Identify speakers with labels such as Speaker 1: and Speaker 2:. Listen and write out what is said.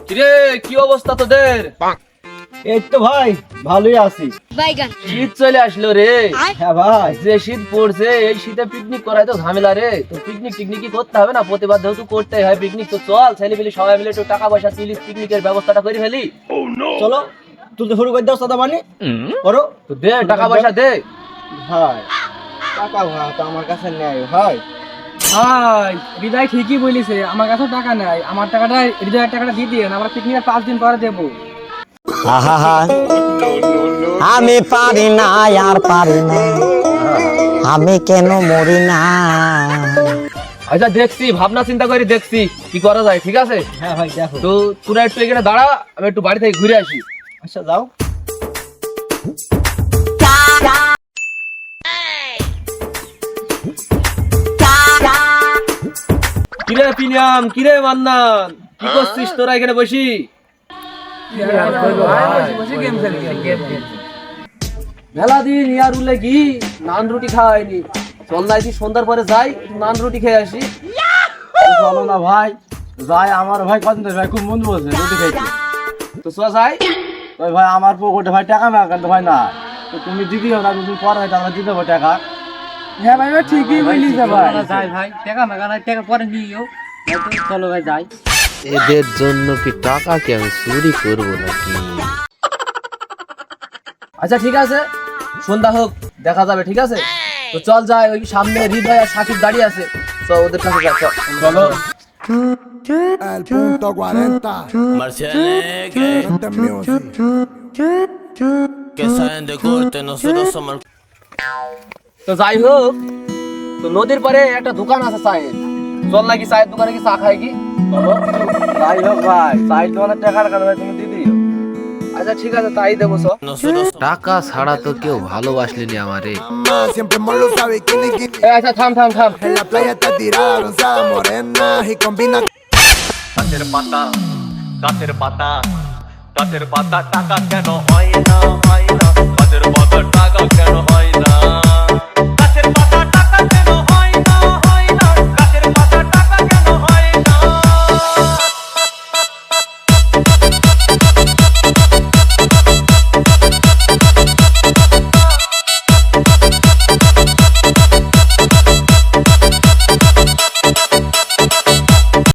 Speaker 1: কিরে কি অবস্থা তোদের?
Speaker 2: এই তো ভাই ভালোই আছি।
Speaker 1: শীত চলে আসলো রে।
Speaker 2: হ্যাঁ ভাই,
Speaker 1: যে শীত পড়ছে এই শীতে পিকনিক করাই তো ঝামেলা রে। তো পিকনিক টিকনিকই করতে হবে না, প্রতিবার যেহেতু করতে হয় পিকনিক, তো চল ছেলে মিলে সবাই মিলে একটু টাকা পয়সা তুলিস, পিকনিকের ব্যবস্থাটা করে ফেলি।
Speaker 2: চলো তুলতে শুরু করে দাও সাদা পানি করো।
Speaker 1: তো দে টাকা পয়সা দে।
Speaker 2: ভাই টাকা ভাই তো আমার কাছে নেই ভাই।
Speaker 3: ভাই বিদায় ঠিকই বলিছে, আমার কাছে টাকা নাই, আমার টাকাটা হৃদয়ের টাকাটা দিয়ে দিন, আমরা পিকনিকের 5 দিন পরে দেবো।
Speaker 4: আহা আমি পারি না আর পারি না, আমি কেন মরি না।
Speaker 1: আচ্ছা দেখছি, ভাবনা চিন্তা করে দেখছি কি করা যায়, ঠিক আছে?
Speaker 2: হ্যাঁ ভাই দেখো।
Speaker 1: তো তোরা একটু এখানে দাঁড়া, আমি একটু বাড়ি থেকে ঘুরে আসি।
Speaker 2: আচ্ছা যাও।
Speaker 1: কিরে পিনিয়াম, কিরে মান্নান, কি করছিস তোরা এখানে বসি? মেলা দিন ইয়ার উল্লে কি নান রুটি খাওয়াইনি। চল না একদিন সন্ধ্যার পরে যাই, একটু নান রুটি খেয়ে আসি।
Speaker 2: চলো না ভাই, যাই আমার ভাই কদিন ধরে ভাই খুব মন বলছে রুটি খাইতে।
Speaker 1: তো চল যাই।
Speaker 2: ওই ভাই আমার পকেটে ভাই টাকা না কিন্তু ভাই না, তো তুমি দিদিও না, দুদিন পরে হয়তো আমরা দিয়ে দেবো টাকা।
Speaker 3: হ্যাঁ ভাই ঠিকই বলিছে ভাই।
Speaker 5: যাই ভাই, টাকা মেকা নাই, টাকা পরে নিও। চলো ভাই যাই।
Speaker 6: এদের জন্য কি টাকা কি আমি চুরি করবো নাকি?
Speaker 1: আচ্ছা ঠিক আছে, সন্ধ্যা হোক দেখা যাবে, ঠিক আছে? তো চল যাই, ওই সামনে হৃদয় আর সাকিব দাঁড়িয়ে আছে, তো ওদের কাছে যাই, চল।
Speaker 2: চলো।
Speaker 7: El punto 40.
Speaker 6: Marcianeque,
Speaker 7: Este music.
Speaker 6: que saben de corte, nosotros somos
Speaker 1: তো যাই হোক, তো নদীর পারে একটা দোকান আছে চায়ের, চল নাকি চায়ের দোকানে কি চা খাই কি?
Speaker 2: চলো যাই হোক ভাই, চাই তোমার টাকার কারণে তুমি দিয়ে দিও।
Speaker 1: আচ্ছা ঠিক আছে, তাই দেবো সব।
Speaker 6: nosotros টাকা ছাড়া তো কেউ ভালোবাসলেনি আমারে।
Speaker 7: Siempre lo sabe, kini kini.
Speaker 1: আচ্ছা থাম থাম থাম।
Speaker 7: En la playa está tirada, bronceada, morena y combina.
Speaker 8: গাছের পাতা টাকা কেন হয় না, গাছের পাতা টাকা